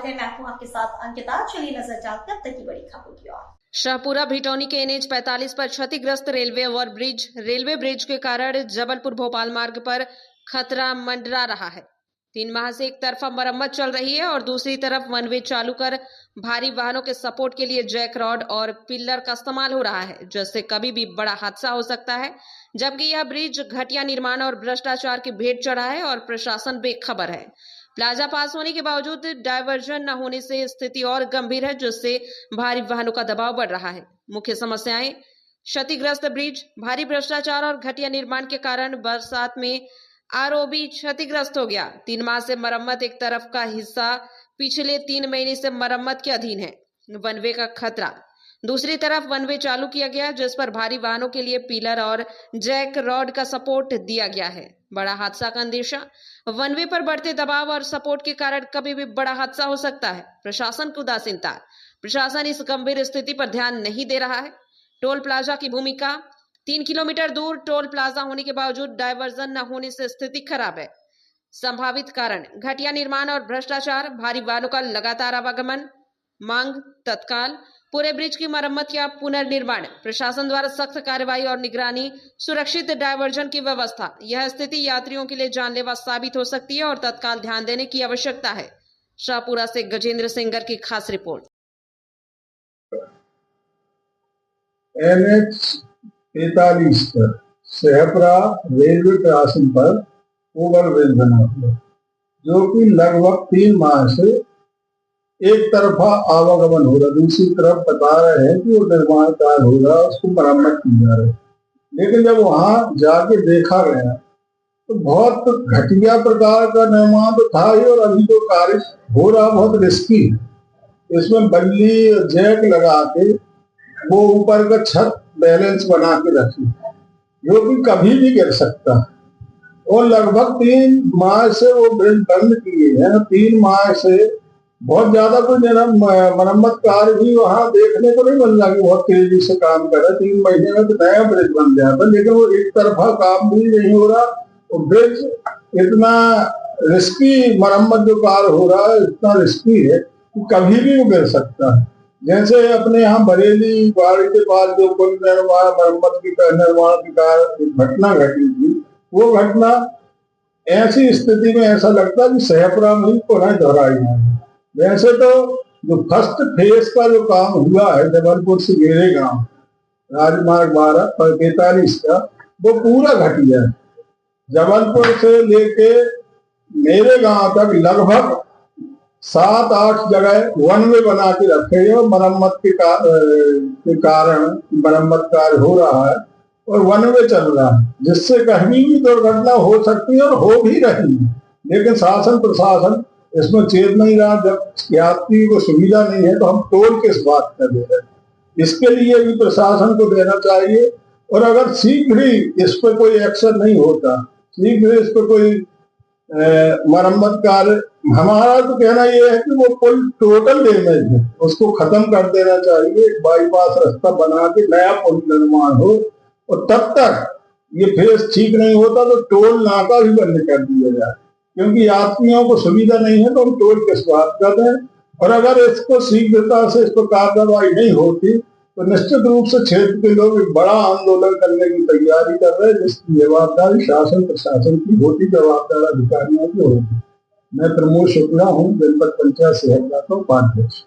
स्वागत है। मैं हूं आपके साथ अंकिता। चलिए नजर डालते हैं अब तक की बड़ी खबरों की ओर। शाहपुरा भिटौनी के NH 45 पर क्षतिग्रस्त रेलवे ओवरब्रिज। रेलवे ब्रिज के कारण जबलपुर भोपाल मार्ग पर खतरा मंडरा रहा है। 3 माह से एक तरफा मरम्मत चल रही है और दूसरी तरफ वन वे चालू कर भारी वाहनों के सपोर्ट के लिए जैक रॉड और पिल्लर का इस्तेमाल हो रहा है, जिससे कभी भी बड़ा हादसा हो सकता है। जबकि यह ब्रिज घटिया निर्माण और भ्रष्टाचार की भेंट चढ़ा है और प्रशासन बेखबर है। प्लाजा पास होने के बावजूद डायवर्जन न होने से स्थिति और गंभीर है, जिससे भारी वाहनों का दबाव बढ़ रहा है। मुख्य समस्याएं क्षतिग्रस्त ब्रिज, भारी भ्रष्टाचार और घटिया निर्माण के कारण बरसात में ROB क्षतिग्रस्त हो गया। 3 माह से मरम्मत, एक तरफ का हिस्सा पिछले 3 महीने से मरम्मत के अधीन है। वनवे का खतरा, दूसरी तरफ वनवे चालू किया गया, जिस पर भारी वाहनों के लिए पिलर और जैक रॉड का सपोर्ट दिया गया है। बड़ा हादसा का अंदेशा, वनवे पर बढ़ते दबाव और सपोर्ट के कारण कभी भी बड़ा हादसा हो सकता है। प्रशासन की उदासीनता, प्रशासन इस गंभीर स्थिति पर ध्यान नहीं दे रहा है। टोल प्लाजा की भूमिका, 3 किलोमीटर दूर टोल प्लाजा होने के बावजूद डायवर्जन न होने से स्थिति खराब है। संभावित कारण घटिया निर्माण और भ्रष्टाचार, भारी वाहनों का लगातार आवागमन। मांग तत्काल पूरे ब्रिज की मरम्मत या पुनर्निर्माण, प्रशासन द्वारा सख्त कार्रवाई और निगरानी, सुरक्षित डायवर्जन की व्यवस्था। यह स्थिति यात्रियों के लिए जानलेवा साबित हो सकती है और तत्काल ध्यान देने की आवश्यकता है। शाहपुरा से गजेंद्र सिंगर की खास रिपोर्ट। NH 45 पर शाहपुरा रेलवे क्रॉसिंग पर ओवरब्रिज बना हुआ, जो कि लगभग 3 माह से एक तरफा आवागमन हो रहा, दूसरी तरफ बता रहे हैं कि वो निर्माण कार्य हो रहा, उसको मरम्मत की जा रही। लेकिन जब वहां जाके देखा गया तो बहुत घटिया प्रकार का निर्माण तो था ही, और अभी जो कार्य हो रहा बहुत रिस्की है। इसमें बल्ली जैक लगा के वो ऊपर का छत बैलेंस बना के रखी, जो कि कभी भी गिर सकता है। और लगभग 3 माह से वो ब्रिज बंद किए हैं। 3 माह से बहुत ज्यादा कोई मरम्मत कार्य भी वहां देखने को नहीं मिल रहा कि बहुत तेजी से काम कर रहा है। 3 महीने में तो नया ब्रिज बन जाता, लेकिन वो एक तरफा काम भी नहीं हो रहा। और ब्रिज इतना रिस्की मरम्मत जो कार्य हो रहा है, इतना रिस्की है कि कभी भी वो गिर सकता है। जैसे अपने यहाँ बरेली बाड़ी के पास जो पुल निर्माण मरम्मत की निर्माण की कार्य घटना घटी थी, वो घटना ऐसी स्थिति में ऐसा लगता है कि शाहपुरा में ही पुनः दोहराई है। वैसे तो जो फर्स्ट फेज का जो काम हुआ है जबलपुर से मेरे गांव राजमार्ग 12/45 का, वो पूरा घटिया है। जबलपुर से लेके मेरे गांव तक लगभग 7-8 जगह वन वे बना के रखे हैं। मरम्मत के कारण मरम्मत कार्य हो रहा है और वन वे चल रहा है, जिससे कहीं भी दुर्घटना हो सकती है और हो भी रही है। लेकिन शासन प्रशासन इसमें चेत नहीं रहा। जब यात्री को सुविधा नहीं है तो हम टोल किस बात का दे रहे हैं? इसके लिए भी प्रशासन को देना चाहिए। और अगर शीघ्र ही इस पर कोई एक्शन नहीं होता, शीघ्र इस पर कोई मरम्मत कार्य, हमारा तो कहना यह है कि वो पुल टोटल डैमेज है, उसको खत्म कर देना चाहिए। बाईपास रास्ता बना के नया पुल निर्माण हो, और तब तक ये फेस ठीक नहीं होता तो टोल नाका भी बंद कर दिया जाए, क्योंकि यात्रियों को सुविधा नहीं है तो हम टोल किस बात कर रहे हैं। और अगर इसको शीघ्रता से इस पर कार्रवाई नहीं होती तो निश्चित रूप से क्षेत्र के लोग एक बड़ा आंदोलन करने की तैयारी कर रहे हैं, जिसकी जवाबदारी शासन प्रशासन की होती, जवाबदार अधिकारियों की होगी। मैं प्रमोद शुक्ला हूँ, जनपद पंचायत शाहपुरा का उपाध्यक्ष।